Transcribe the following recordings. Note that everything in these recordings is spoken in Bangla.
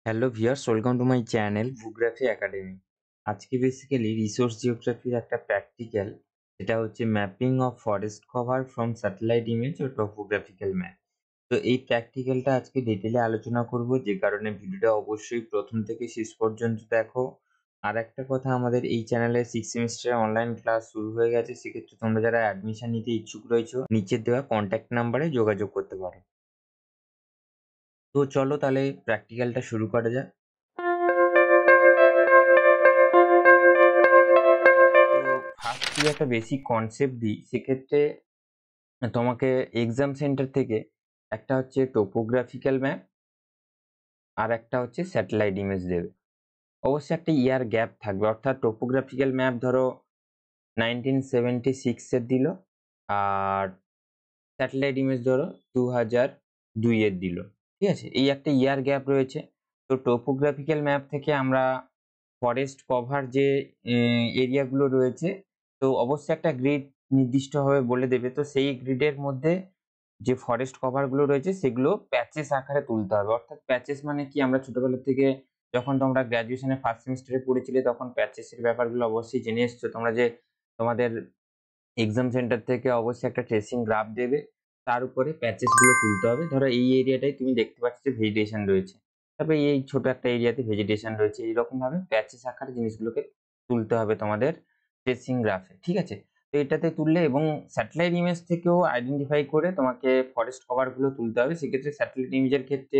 Hello viewers, welcome to my channel ভূগ্রাফি একাডেমি। আজকে বেসিক্যালি রিসোর্স জিওগ্রাফির একটা প্র্যাকটিক্যাল, সেটা হচ্ছে mapping of forest cover from satellite image ও টপোগ্রাফিক্যাল ম্যাপ। তো এই প্র্যাকটিক্যালটা আজকে ডিটেলে আলোচনা করব, যে কারণে ভিডিওটা অবশ্যই প্রথম থেকে শেষ পর্যন্ত দেখো। আর একটা কথা, আমাদের এই চ্যানেলে 6 সেমিস্টারের অনলাইন ক্লাস শুরু হয়ে গেছে। সেক্ষেত্রে তোমরা যারা অ্যাডমিশন নিতে ইচ্ছুক রয়েছো, নিচের দেওয়া কন্ট্যাক্ট নাম্বারে যোগাযোগ করতে পারো। তো চলো তাহলে প্র্যাকটিক্যালটা শুরু করা যাক। তো ফার্স্ট যদি একটা বেসিক কনসেপ্ট দিই, সেক্ষেত্রে তোমাকে এক্সাম সেন্টার থেকে একটা হচ্ছে টোপোগ্রাফিক্যাল ম্যাপ আর একটা হচ্ছে স্যাটেলাইট ইমেজ দেবে। অবশ্যই একটা ইয়ার গ্যাপ থাকবে, অর্থাৎ টোপোগ্রাফিক্যাল ম্যাপ ধরো 1976 এর দিল, আর স্যাটেলাইট ইমেজ ধরো 2002 এর দিল। ঠিক আছে, এই একটা ইয়ার গ্যাপ রয়েছে। তো টোপোগ্রাফিক্যাল ম্যাপ থেকে আমরা ফরেস্ট কভার যে এরিয়াগুলো রয়েছে, তো অবশ্যই একটা গ্রিড নির্দিষ্টভাবে বলে দেবে। তো সেই গ্রিডের মধ্যে যে ফরেস্ট কভারগুলো রয়েছে সেগুলো প্যাচেস আকারে তুলতে হবে। অর্থাৎ প্যাচেস মানে কি, আমরা ছোটবেলা থেকে যখন তোমরা গ্র্যাজুয়েশনের ফার্স্ট সেমিস্টারে পড়েছিলে তখন প্যাচেসের ব্যাপারগুলো অবশ্যই জেনে এসছো তোমরা, যে তোমাদের এক্সাম সেন্টার থেকে অবশ্যই একটা ট্রেসিং গ্রাফ দেবে, তার উপরে প্যাচেস গুলো তুলতে হবে। ধরো এই এরিয়াটাই তুমি দেখতে পাচ্ছ যে ভেজিটেশন রয়েছে, তারপরে এই ছোট একটা এরিয়াতে ভেজিটেশন রয়েছে, এইরকম ভাবে প্যাচেস আকারে জিনিসগুলোকে তুলতে হবে তোমাদের ট্রেসিং গ্রাফে। ঠিক আছে, তো এটাতে তুললে এবং স্যাটেলাইট ইমেজ থেকেও আইডেন্টিফাই করে তোমাকে ফরেস্ট কভার গুলো তুলতে হবে। সেক্ষেত্রে স্যাটেলাইট ইমেজের ক্ষেত্রে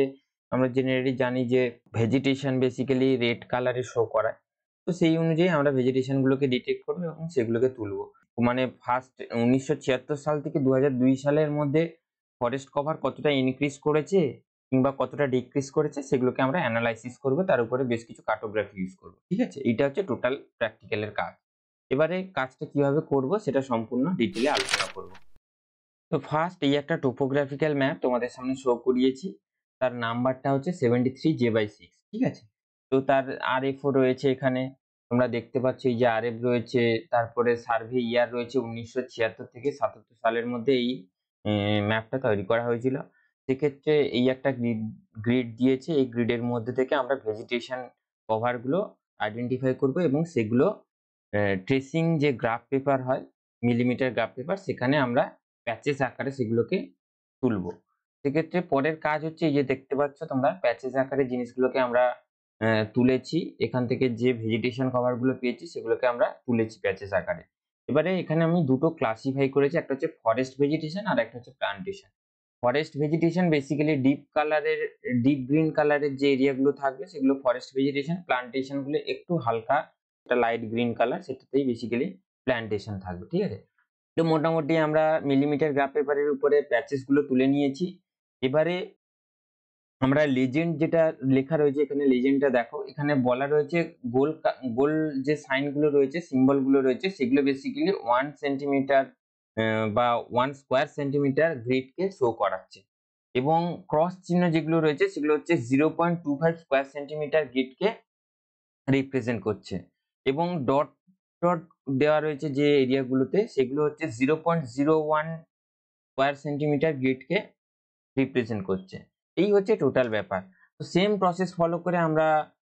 আমরা জেনারেলি জানি যে ভেজিটেশন বেসিক্যালি রেড কালারে শো করায়। তো সেই অনুযায়ী আমরা ভেজিটেশন গুলোকে ডিটেক্ট করবো এবং সেগুলোকে তুলবো। মানে ফার্স্ট 1976 সাল থেকে 2002 সালের মধ্যে ফরেস্ট কভার কতটা ইনক্রিজ করেছে কিংবা কতটা ডিক্রিজ করেছে সেগুলোকে আমরা অ্যানালাইসিস করব, তার উপরে বেশ কিছু কার্টোগ্রাফি ইউজ করব। ঠিক আছে, এটা হচ্ছে টোটাল প্র্যাকটিক্যালের কাজ। এবারে কাজটা কিভাবে করব সেটা সম্পূর্ণ ডিটেইলে আলোচনা করব। তো ফার্স্ট এই একটা টোপোগ্রাফিক্যাল ম্যাপ তোমাদের সামনে শো করিয়েছি, তার নাম্বারটা হচ্ছে 73J/6। ঠিক আছে, তো তার আরএফও রয়েছে এখানে, তোমরা দেখতে পাচ্ছ এই যে আরএফ রয়েছে, তারপরে সার্ভে ইয়ার রয়েছে 1976 থেকে 77 সালের মধ্যে এই ম্যাপটা তৈরি করা হয়েছিল। সেক্ষেত্রে এই একটা গ্রিড দিয়েছে, এই গ্রিডের মধ্যে থেকে আমরা ভেজিটেশন কভারগুলো আইডেন্টিফাই করব এবং সেগুলো ট্রেসিং যে গ্রাফ পেপার হয়, মিলিমিটার গ্রাফ পেপার, সেখানে আমরা প্যাচেস আকারে সেগুলোকে তুলবো। সেক্ষেত্রে পরের কাজ হচ্ছে এই যে দেখতে পাচ্ছ তোমরা প্যাচেস আকারে জিনিসগুলোকে আমরা তুলেছি, এখান থেকে যে ভেজিটেশন কভার গুলো পেয়েছি সেগুলোকে আমরা তুলেছি প্যাচেস আকারে। এবারে এখানে আমি দুটো ক্লাসিফাই করেছি, একটা হচ্ছে ফরেস্ট ভেজিটেশন আর একটা হচ্ছে plantation. Forest vegetation basically deep green কালারের যে এরিয়াগুলো থাকবে সেগুলো ফরেস্ট ভেজিটেশন, প্লান্টেশন গুলো একটু হালকা একটা লাইট গ্রিন কালার, সেটাতেই বেসিক্যালি প্লান্টেশন থাকবে। ঠিক আছে, তো মোটামুটি আমরা মিলিমিটার গ্রাফ পেপারের উপরে প্যাচেস গুলো তুলে নিয়েছি। এবারে আমরা লেজেন্ড যেটা লেখা রয়েছে, এখানে লেজেন্ডটা দেখো, এখানে বলা রয়েছে গোল যে সাইন গুলো রয়েছে, সিম্বল গুলো রয়েছে, সেগুলো বেসিক্যালি 1 সেন্টিমিটার বা 1 স্কোয়ার সেন্টিমিটার গ্রিডকে শো করাচ্ছে, এবং ক্রস চিহ্ন যেগুলো রয়েছে সেগুলো হচ্ছে 0.25 স্কোয়ার সেন্টিমিটার গ্রিডকে রিপ্রেজেন্ট করছে, এবং ডট ডট দেওয়া রয়েছে যে এরিয়াগুলোতে, সেগুলো হচ্ছে 0.01 স্কোয়ার সেন্টিমিটার গ্রিডকে রিপ্রেজেন্ট করছে। এই হচ্ছে টোটাল ব্যাপার। তো সেম প্রসেস ফলো করে আমরা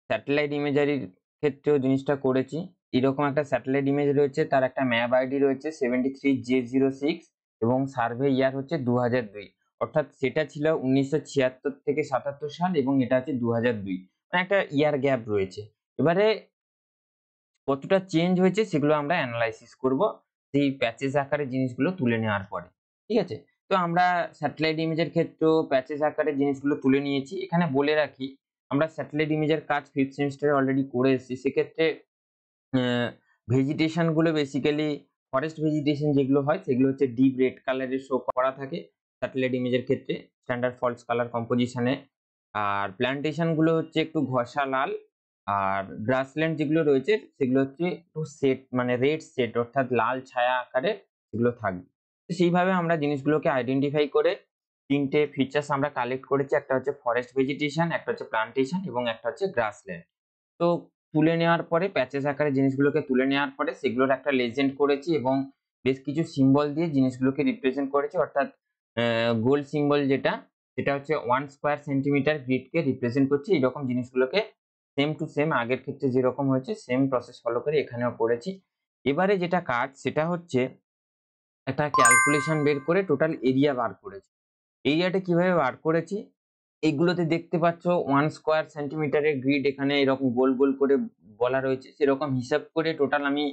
স্যাটেলাইট ইমেজারির ক্ষেত্রেও জিনিসটা করেছি। এরকম একটা স্যাটেলাইট ইমেজ রয়েছে, তার একটা ম্যাপ আইডি রয়েছে 73J06 এবং সার্ভে ইয়ার হচ্ছে 2002। অর্থাৎ সেটা ছিল 1976 থেকে 77 সাল এবং এটা হচ্ছে 2002, মানে একটা ইয়ার গ্যাপ রয়েছে। এবারে কতটা চেঞ্জ হয়েছে সেগুলো আমরা অ্যানালাইসিস করব সেই প্যাচেস আকারে জিনিসগুলো তুলে নেওয়ার পরে। ঠিক আছে, তো আমরা স্যাটেলাইট ইমেজের ক্ষেত্রেও প্যাচেস আকারে জিনিসগুলো তুলে নিয়েছি। এখানে বলে রাখি, আমরা স্যাটেলাইট ইমেজের কাজ 5th সেমিস্টারে অলরেডি করে এসেছি। সেক্ষেত্রে ভেজিটেশন গুলো বেসিক্যালি ফরেস্ট ভেজিটেশন যেগুলো হয় সেগুলো হচ্ছে ডিপ রেড কালারের শো করা থাকে স্যাটেলাইট ইমেজের ক্ষেত্রে, স্ট্যান্ডার্ড ফলস কালার কম্পোজিশনে। আর প্ল্যান্টেশন গুলো হচ্ছে একটু ঘষা লাল, আর গ্রাসল্যান্ড যেগুলো রয়েছে সেগুলো হচ্ছে একটু সেট মানে রেড সেট, অর্থাৎ লাল ছায়া আকারে সেগুলো থাকবে। তো সেইভাবে আমরা জিনিসগুলোকে আইডেন্টিফাই করে তিনটে ফিচার্স আমরা কালেক্ট করেছি, একটা হচ্ছে ফরেস্ট ভেজিটেশন, একটা হচ্ছে প্লান্টেশন এবং একটা হচ্ছে গ্রাসল্যান্ড। তো তুলে নেওয়ার পরে প্যাচেস আকারে জিনিসগুলোকে তুলে নেওয়ার পরে সেগুলোর একটা লেজেন্ড করেছি এবং বেশ কিছু সিম্বল দিয়ে জিনিসগুলোকে রিপ্রেজেন্ট করেছি, অর্থাৎ গোল সিম্বল যেটা সেটা হচ্ছে 1 স্কয়ার সেন্টিমিটার গ্রিডকে রিপ্রেজেন্ট করছে। এইরকম জিনিসগুলোকে সেম টু সেম আগের ক্ষেত্রে যেরকম হয়েছে সেম প্রসেস ফলো করে এখানেও করেছি। এবারে যেটা কাজ সেটা হচ্ছে একটা ক্যালকুলেশন বের করে টোটাল এরিয়া বার করেছি। এরিয়াটা কিভাবে বার করেছি? এইগুলোতে দেখতে পাচ্ছ 1 স্কয়ার সেন্টিমিটারের গ্রিড এখানে এরকম গোল, গোল করে বলা রয়েছে। সেরকম হিসাব করে টোটাল আমি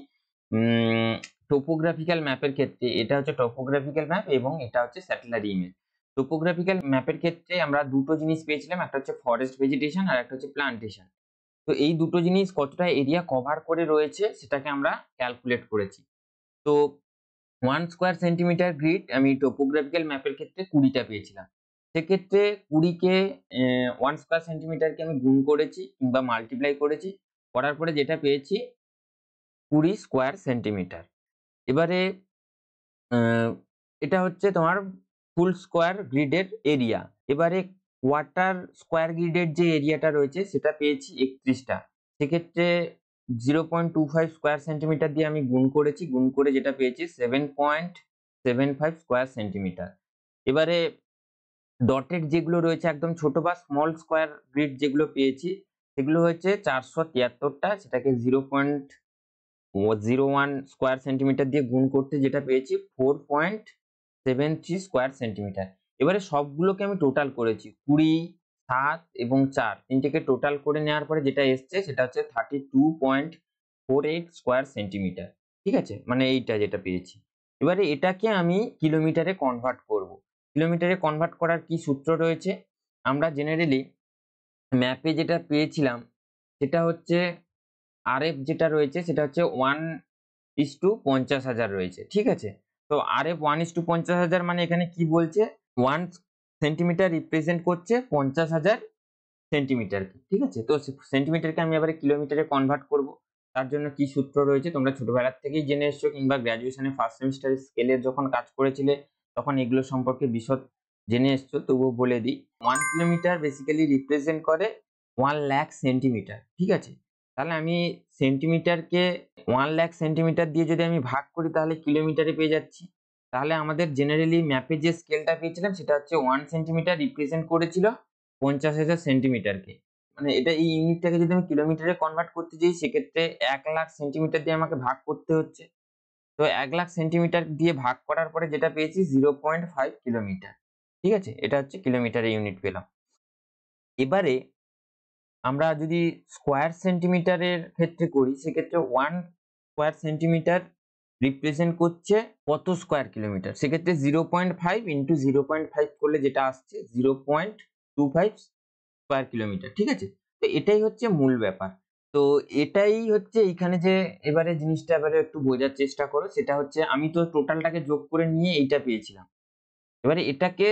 উম টোপোগ্রাফিক্যাল ম্যাপের ক্ষেত্রে এটা হচ্ছে টোপোগ্রাফিক্যাল ম্যাপ এবং এটা হচ্ছে স্যাটেলাইট ইমেজ। টোপোগ্রাফিক্যাল ম্যাপের ক্ষেত্রে আমরা দুটো জিনিস পেয়েছিলাম। একটা হচ্ছে ফরেস্ট ভেজিটেশন আর একটা হচ্ছে প্লান্টেশন। তো এই দুটো জিনিস কতটা এরিয়া কভার করে রয়েছে সেটাকে আমরা ক্যালকুলেট করেছি। তো 1 স্কয়ার সেন্টিমিটার গ্রিড আমি টোপোগ্রাফিক্যাল ম্যাপের ক্ষেত্রে 20 টা পেয়েছিলাম। সেক্ষেত্রে 20 কে 1 স্কয়ার সেন্টিমিটারকে আমি গুণ করেছি কিংবা মাল্টিপ্লাই করেছি। করার পরে যেটা পেয়েছি 20 স্কয়ার সেন্টিমিটার। এবারে আ এটা হচ্ছে তোমার ফুল স্কয়ার গ্রিডের এরিয়া। এবারে কোয়ার্টার স্কয়ার গ্রিডের যে এরিয়াটা রয়েছে সেটা পেয়েছি 31 টা। সেক্ষেত্রে 0.25 স্কয়ার সেন্টিমিটার দিয়ে আমি গুণ করেছি। গুণ করে যেটা পেয়েছি 7.75 স্কয়ার সেন্টিমিটার। এবারে ডটেড যেগুলো রয়েছে একদম ছোট বা স্মল স্কয়ার গ্রিড যেগুলো পেয়েছি সেগুলো হচ্ছে 473 টা। সেটাকে 0.01 স্কয়ার সেন্টিমিটার দিয়ে গুণ করতে যেটা পেয়েছি 4.73 স্কয়ার সেন্টিমিটার। এবারে সবগুলোকে আমি টোটাল করেছি। 20, 7 এবং 4 তিনটেকে টোটাল করে নেওয়ার পরে যেটা এসছে সেটা হচ্ছে 32.48 স্কয়ার সেন্টিমিটার। ঠিক আছে? মানে এইটা যেটা পেয়েছি। এবারে এটাকে আমি কিলোমিটারে কনভার্ট করব। কিলোমিটারে কনভার্ট করার কি সূত্র রয়েছে? আমরা জেনারেলি ম্যাপে যেটা পেয়েছিলাম সেটা হচ্ছে আরএফ যেটা রয়েছে সেটা হচ্ছে 1:50,000 রয়েছে। ঠিক আছে? তো আরএফ 1:50,000 মানে এখানে কি বলছে? 1 সেন্টিমিটার রিপ্রেজেন্ট করছে 50,000 সেন্টিমিটারকে। ঠিক আছে? তো সেন্টিমিটারকে আমি এবারে কিলোমিটারে কনভার্ট করব। তার জন্য কি সূত্র রয়েছে তোমরা ছোটবেলা থেকেই জেনে এসছো কিংবা গ্র্যাজুয়েশনে ফার্স্ট সেমিস্টারের স্কেলের যখন কাজ করেছিলে তখন এগুলো সম্পর্কে বিশদ জেনে এসছো তবুও বলে দিই। 1 কিলোমিটার বেসিক্যালি রিপ্রেজেন্ট করে 1 লাখ সেন্টিমিটার। ঠিক আছে? তাহলে আমি সেন্টিমিটারকে 1 লাখ সেন্টিমিটার দিয়ে যদি আমি ভাগ করি তাহলে কিলোমিটারে পেয়ে যাচ্ছি। তাহলে আমাদের জেনারেলি ম্যাপে যে স্কেলটা পেয়েছিলাম সেটা হচ্ছে 1 সেন্টিমিটার রিপ্রেজেন্ট করেছিল 50,000 সেন্টিমিটারকে। মানে এটা এই ইউনিটটাকে যদি আমি কিলোমিটারে কনভার্ট করতে যাই সেক্ষেত্রে 1 লাখ সেন্টিমিটার দিয়ে আমাকে ভাগ করতে হচ্ছে। তো 1 লাখ সেন্টিমিটার দিয়ে ভাগ করার পরে যেটা পেয়েছি 0.5 কিলোমিটার। ঠিক আছে? এটা হচ্ছে কিলোমিটারে ইউনিট পেলাম। এবারে আমরা যদি স্কয়ার সেন্টিমিটারের ক্ষেত্রে করি সেক্ষেত্রে 1 স্কয়ার সেন্টিমিটার রিপ্রেজেন্ট করছে কত স্কয়ার কিলোমিটার? সেক্ষেত্রে 0.5 ইনটু 0.5 করলে যেটা আসছে 0.25 স্কয়ার কিলোমিটার। ঠিক আছে? তো এটাই হচ্ছে মূল ব্যাপার। তো এটাই হচ্ছে এইখানে যে এবারে জিনিসটা এবারে একটু বোঝার চেষ্টা করো সেটা হচ্ছে আমি তো টোটালটাকে যোগ করে নিয়ে এইটা পেয়েছিলাম। এবারে এটাকে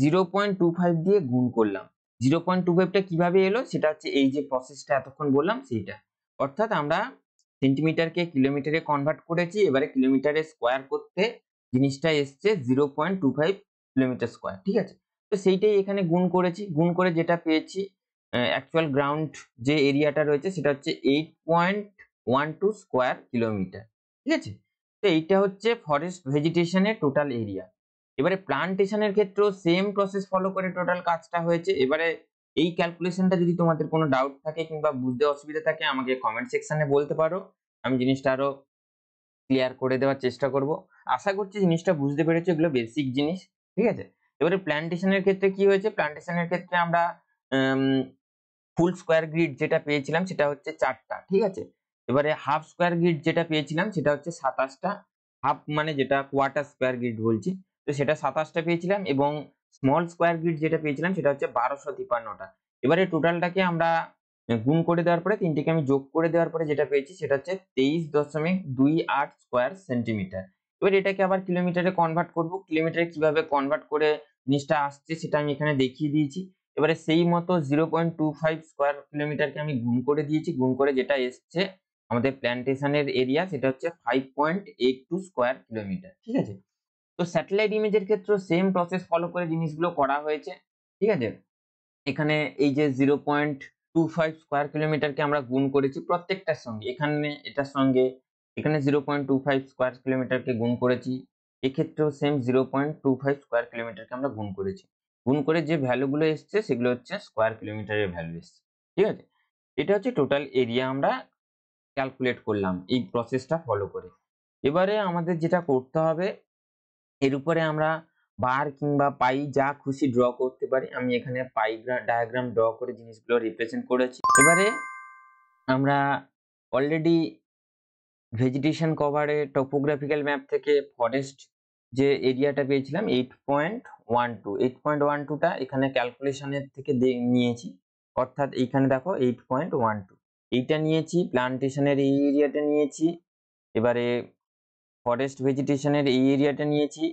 0.25 দিয়ে গুণ করলাম। 0.25 টা কিভাবে এলো? সেটা হচ্ছে এই যে প্রসেসটা এতক্ষণ বললাম সেইটা। অর্থাৎ আমরা সেন্টিমিটারকে কিলোমিটারে কনভার্ট করেছি। এবারে কিলোমিটারে স্কয়ার করতে জিনিসটা এসছে 0.25 কিলোমিটার স্কয়ার। ঠিক আছে? তো সেইটাই এখানে গুণ করেছি। গুণ করে যেটা পেয়েছি অ্যাকচুয়াল গ্রাউন্ড যে এরিয়াটা রয়েছে সেটা হচ্ছে 8.12 স্কয়ার কিলোমিটার। ঠিক আছে? তো এইটা হচ্ছে ফরেস্ট ভেজিটেশন এর টোটাল এরিয়া। এবারে প্লান্টেশনের ক্ষেত্রেও সেম প্রসেস ফলো করে টোটাল কাজটা হয়েছে। এবারে এই ক্যালকুলেশনটা যদি তোমাদের কোনো ডাউট থাকে কিংবা বুঝতে অসুবিধা থাকে আমাকে কমেন্ট সেকশনে বলতে পারো। আমি জিনিসটা আরো ক্লিয়ার করে দেওয়ার চেষ্টা করব। আশা করছি জিনিসটা বুঝতে পেরেছো, এগুলো বেসিক জিনিস। ঠিক আছে? এবারে প্লান্টেশনের ক্ষেত্রে কি হয়েছে? প্লান্টেশনের ক্ষেত্রে আমরা আম ফুল স্কয়ার গ্রিড যেটা পেয়েছিলাম সেটা হচ্ছে 4 টা। ঠিক আছে? এবারে হাফ স্কয়ার গ্রিড যেটা পেয়েছিলাম সেটা হচ্ছে 27 টা। হাফ মানে যেটা কোয়ার্টার স্কয়ার গ্রিড বলছি। তো সেটা 27 টা পেয়েছিলাম এবং স্মল স্কয়ার গ্রিড যেটা পেয়েছিলাম সেটা হচ্ছে 1253 টা। এবারে টোটালটাকে আমরা গুণ করে দেওয়ার পরে তিনটিকে আমি যোগ করে দেওয়ার পরে যেটা পেয়েছি সেটা হচ্ছে 23.28 স্কয়ার সেন্টিমিটার। এবার এটাকে আবার কিলোমিটারে কনভার্ট করব। কিলোমিটারে কিভাবে কনভার্ট করে জিনিসটা আসছে সেটা আমি এখানে দেখিয়ে দিয়েছি। এবারে সেই মতো 0.25 স্কয়ার কিলোমিটারকে আমি গুণ করে দিয়েছি। গুণ করে যেটা এসছে আমাদের প্ল্যান্টেশনের এরিয়া সেটা হচ্ছে 5.82 স্কয়ার কিলোমিটার। ঠিক আছে? তো স্যাটেলাইট ইমেজের ক্ষেত্রেও সেম প্রসেস ফলো করে জিনিসগুলো করা হয়েছে। ঠিক আছে? এখানে এই যে 0.25 স্কয়ার কিলোমিটারকে আমরা গুণ করেছি প্রত্যেকটার সঙ্গে। এখানে এটার সঙ্গে এখানে 0.25 স্কয়ার কিলোমিটারকে গুণ করেছি। এক্ষেত্রেও সেম 0.25 স্কয়ার কিলোমিটারকে আমরা গুণ করেছি। গুণ করে যে ভ্যালুগুলো এসছে সেগুলো হচ্ছে স্কোয়ার কিলোমিটারের ভ্যালু এসছে। ঠিক আছে? এটা হচ্ছে টোটাল এরিয়া আমরা ক্যালকুলেট করলাম এই প্রসেসটা ফলো করে। এবারে আমাদের যেটা করতে হবে, এর উপরে আমরা বার কিংবা পাই যা খুশি ড্র করতে পারি। আমি এখানে পাই ডায়াগ্রাম ড্র করে জিনিসগুলো রিপ্রেজেন্ট করেছি। এবারে আমরা অলরেডি ভেজিটেশন কভারে টপোগ্রাফিক্যাল ম্যাপ থেকে ফরেস্ট যে এরিয়াটা পেয়েছিলাম 8.12, 8.12টা এখানে ক্যালকুলেশনের থেকে নিয়েছি। অর্থাৎ এইখানে দেখো 8.12 এইটা নিয়েছি, প্লান্টেশনের এই এরিয়াটা নিয়েছি, এবারে ফরেস্ট ভেজিটেশনের এই এরিয়াটা নিয়েছি,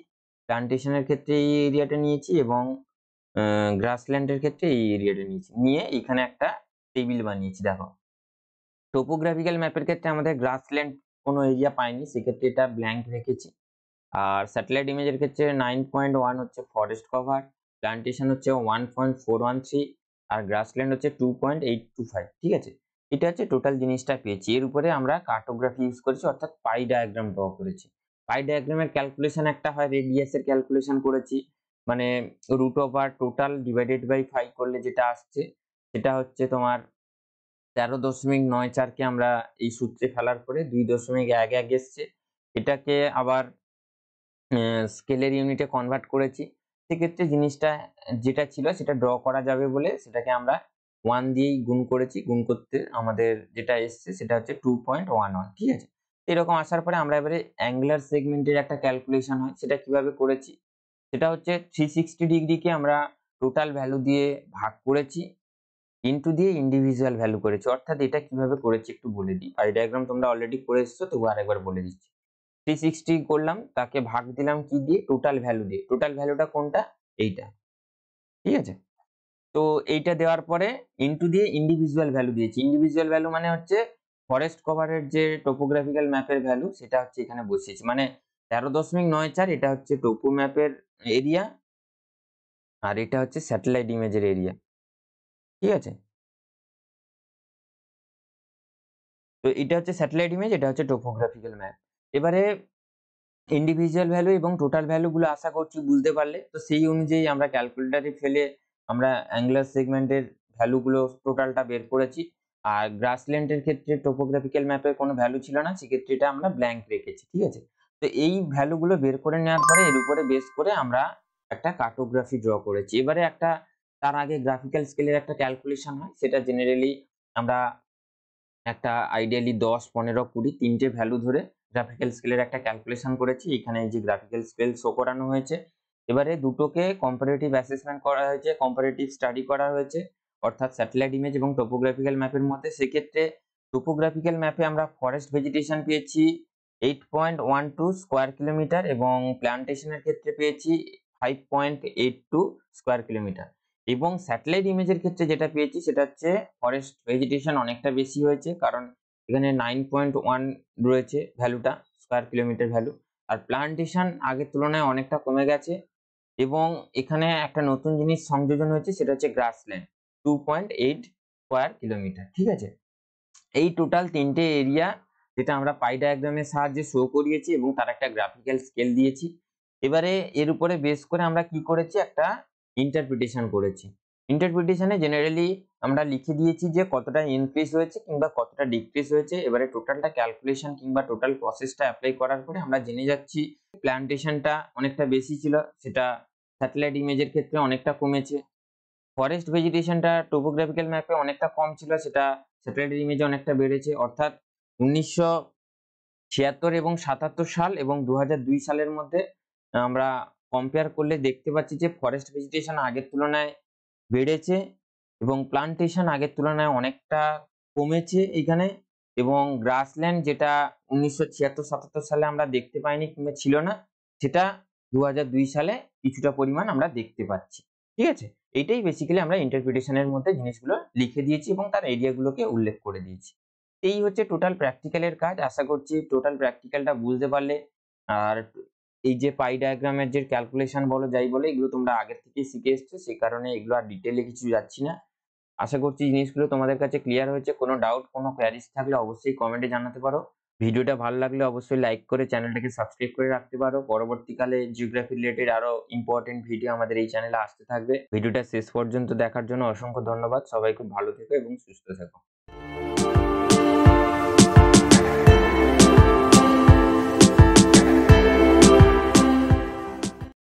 প্লান্টেশনের ক্ষেত্রে এই এরিয়াটা নিয়েছি এবং গ্রাসল্যান্ডের ক্ষেত্রে এই এরিয়াটা নিয়েছি। নিয়ে এখানে একটা টেবিল বানিয়েছি। দেখো টোপোগ্রাফিক্যাল ম্যাপের ক্ষেত্রে আমাদের গ্রাসল্যান্ড কোনো এরিয়া পাইনি, সেক্ষেত্রে এটা ব্ল্যাঙ্ক রেখেছি। আর স্যাটেলাইট ইমেজের ক্ষেত্রে 9.1 হচ্ছে ফরেস্ট কভার, প্লান্টেশন হচ্ছে 1.413 আর গ্রাসল্যান্ড হচ্ছে 2.825। ঠিক আছে, এটা হচ্ছে টোটাল জিনিসটা পেয়েছি। এর উপরে আমরা কার্টোগ্রাফি ইউজ করেছি, অর্থাৎ পাই ডায়াগ্রাম ড্র করেছি। পাই ডায়াগ্রামের ক্যালকুলেশন একটা হয়, রেডিয়াসের ক্যালকুলেশন করেছি, মানে root over total divided by 5 করলে যেটা আসছে সেটা হচ্ছে তোমার 13.94 কে আমরা এই সূত্রে ফেলার পরে 2.11 এসছে। এটাকে আবার স্কেলের ইউনিটে কনভার্ট করেছি। সেক্ষেত্রে জিনিসটা যেটা ছিল সেটা ড্র করা যাবে বলে সেটাকে আমরা 1 দিয়েই গুণ করেছি। গুণ করতে আমাদের যেটা এসছে সেটা হচ্ছে 2.11। ঠিক আছে, এরকম আসার পরে আমরা এবারে অ্যাঙ্গুলার সেগমেন্টের একটা ক্যালকুলেশন হয়, সেটা কিভাবে করেছি, সেটা হচ্ছে 360 ডিগ্রিকে আমরা টোটাল ভ্যালু দিয়ে ভাগ করেছি, ইনটু দিয়ে ইন্ডিভিজুয়াল ভ্যালু করেছি। অর্থাৎ এটা কিভাবে করেছি একটু বলে দিই। পাই ডায়াগ্রাম তোমরা অলরেডি করে এসেছো, তবু আরেকবার বলে দিচ্ছি। 360 করলাম, তাকে ভাগ দিলাম কি দিয়ে, টোটাল ভ্যালু দিয়ে। টোটাল ভ্যালুটা কোনটা, এইটা। ঠিক আছে, তো এইটা দেওয়ার পরে ইনটু দিয়ে ইন্ডিভিজুয়াল ভ্যালু দিয়েছি। ইন্ডিভিজুয়াল ভ্যালু মানে হচ্ছে ফরেস্ট কভারের যে টোপোগ্রাফিক্যাল ম্যাপের ভ্যালু সেটা হচ্ছে এখানে বসিয়েছি, মানে 13.94 এটা হচ্ছে টোপো ম্যাপের এরিয়া আর এটা হচ্ছে স্যাটেলাইট ইমেজের এরিয়া। ঠিক আছে, তো এটা হচ্ছে স্যাটেলাইট ইমেজ, এটা হচ্ছে টোপোগ্রাফিক্যাল ম্যাপ। এবারে ইন্ডিভিজুয়াল ভ্যালু এবং টোটাল ভ্যালু গুলো আশা করছি বুঝতে পারলে। তো সেই অনুযায়ী আমরা ক্যালকুলেটরে ফেলে আমরা অ্যাঙ্গুলার সেগমেন্টের ভ্যালু গুলো টোটালটা বের করেছি। আর গ্রাসল্যান্ডের ক্ষেত্রে টোপোগ্রাফিক্যাল ম্যাপের কোনো ভ্যালু ছিল না, সেক্ষেত্রে এটা আমরা ব্ল্যাঙ্ক রেখেছি। ঠিক আছে, তো এই ভ্যালু গুলো বের করে নেওয়ার পরে এর উপরে বেস করে আমরা একটা কার্টোগ্রাফি ড্র করেছি। এবারে একটা তার আগে গ্রাফিক্যাল স্কেলের একটা ক্যালকুলেশন হয়, সেটা জেনারেলি আমরা একটা আইডিয়ালি 10, 15, 20 তিনটে ভ্যালু ধরে গ্রাফিক্যাল স্কেলের একটা ক্যালকুলেশন করেছি। এখানে এই যে গ্রাফিক্যাল স্কেল শো করানো হয়েছে। এবারে দুটোকে কম্পারেটিভ অ্যাসেসমেন্ট করা হয়েছে, কম্পারেটিভ স্টাডি করা হয়েছে, অর্থাৎ স্যাটেলাইট ইমেজ এবং টোপোগ্রাফিক্যাল ম্যাপের মধ্যে। সেক্ষেত্রে টোপোগ্রাফিক্যাল ম্যাপে আমরা ফরেস্ট ভেজিটেশন পেয়েছি 8.12 স্কোয়ার কিলোমিটার এবং প্ল্যান্টেশনের ক্ষেত্রে পেয়েছি 5.82 স্কোয়ার কিলোমিটার। এবং স্যাটেলাইট ইমেজের ক্ষেত্রে যেটা পেয়েছি সেটা হচ্ছে ফরেস্ট ভেজিটেশন অনেকটা বেশি হয়েছে, কারণ এখানে 9.1 রয়েছে ভ্যালুটা, স্কোয়ার কিলোমিটার ভ্যালু। আর প্লান্টেশন আগের তুলনায় অনেকটা কমে গেছে এবং এখানে একটা নতুন জিনিস সংযোজন হয়েছে, সেটা হচ্ছে গ্রাসল্যান্ড 2.8 স্কোয়ার কিলোমিটার। ঠিক আছে, এই টোটাল তিনটে এরিয়া যেটা আমরা পাই ডায়াগ্রামের সাহায্যে শো করিয়েছি এবং তার একটা গ্রাফিক্যাল স্কেল দিয়েছি। এবারে এর উপরে বেস করে আমরা কি করেছি, একটা ইন্টারপ্রিটেশন করেছি। ইন্টারপ্রিটেশনে জেনারেলি আমরা লিখে দিয়েছি যে কতটা ইনক্রিজ হয়েছে কিংবা কতটা ডিক্রিজ হয়েছে। এবারে টোটালটা ক্যালকুলেশন কিংবা টোটাল প্রসেসটা অ্যাপ্লাই করার পরে আমরা জেনে যাচ্ছি প্ল্যান্টেশনটা অনেকটা বেশি ছিল, সেটা স্যাটেলাইট ইমেজের ক্ষেত্রে অনেকটা কমেছে। ফরেস্ট ভেজিটেশনটা টোপোগ্রাফিক্যাল ম্যাপে অনেকটা কম ছিল, সেটা স্যাটেলাইট ইমেজে অনেকটা বেড়েছে। অর্থাৎ 1976 এবং 77 সাল এবং 2002 সালের মধ্যে আমরা কম্পেয়ার করলে দেখতে পাচ্ছি যে ফরেস্ট ভেজিটেশন আগের তুলনায় বেড়েছে এবং প্লান্টেশন আগের তুলনায় অনেকটা কমেছে এখানে। এবং গ্রাসল্যান্ড যেটা 1976-77 সালে আমরা দেখতে পাইনি কিংবা ছিল না, সেটা 2002 সালে কিছুটা পরিমাণ আমরা দেখতে পাচ্ছি। ঠিক আছে, এইটাই বেসিক্যালি আমরা ইন্টারপ্রিটেশনের মধ্যে জিনিসগুলো লিখে দিয়েছি এবং তার এরিয়াগুলোকে উল্লেখ করে দিয়েছি। এই হচ্ছে টোটাল প্র্যাকটিক্যালের কাজ। আশা করছি টোটাল প্র্যাকটিক্যালটা বুঝতে পারলে। আর এই যে পাই ডায়াগ্রামের যে ক্যালকুলেশন বলো যাই বলো, এগুলো তোমরা আগের থেকেই শিখে এসছো, সেই কারণে এগুলো আর ডিটেইলে কিছু যাচ্ছি না। আশা করছি জিনিসগুলো তোমাদের কাছে ক্লিয়ার হয়েছে। কোনো ডাউট, কোনো কোয়ারিজ থাকলে অবশ্যই কমেন্টে জানাতে পারো। ভিডিওটা ভালো লাগলে অবশ্যই লাইক করে চ্যানেলটাকে সাবস্ক্রাইব করে রাখতে পারো। পরবর্তীকালে জিওগ্রাফি রিলেটেড আরো ইম্পর্টেন্ট ভিডিও আমাদের এই চ্যানেলে আসতে থাকবে। ভিডিওটা শেষ পর্যন্ত দেখার জন্য অসংখ্য ধন্যবাদ। সবাই খুব ভালো থেকো এবং সুস্থ থেকো।